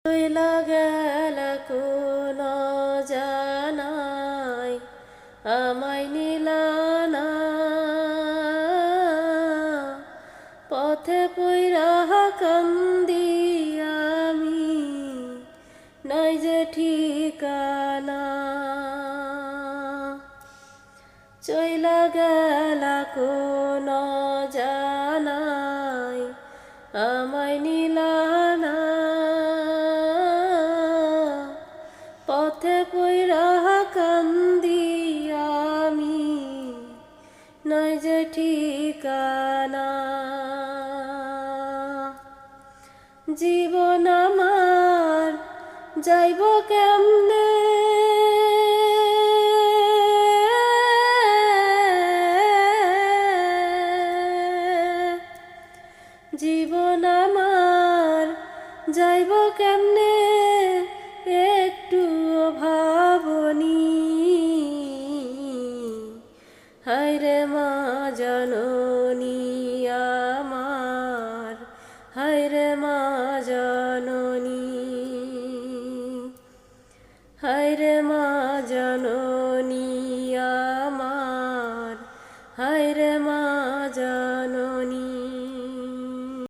চইলা গেল কোন জানাই আমায় নিলানা পথে পইরা কান্দি আমি নাই যে ঠিকানা চইলা গেল কোন জানাই আমায় নিলানা পথে পইরা কান্দি আমি নাই যে ঠিকানা জীবন আমার যাইব কেমনে জীবন আমার যাইব কেমনে একটু ভাবনি হায়রে মা জননী আমার হায়রে মা জননী হায়রে মা জননী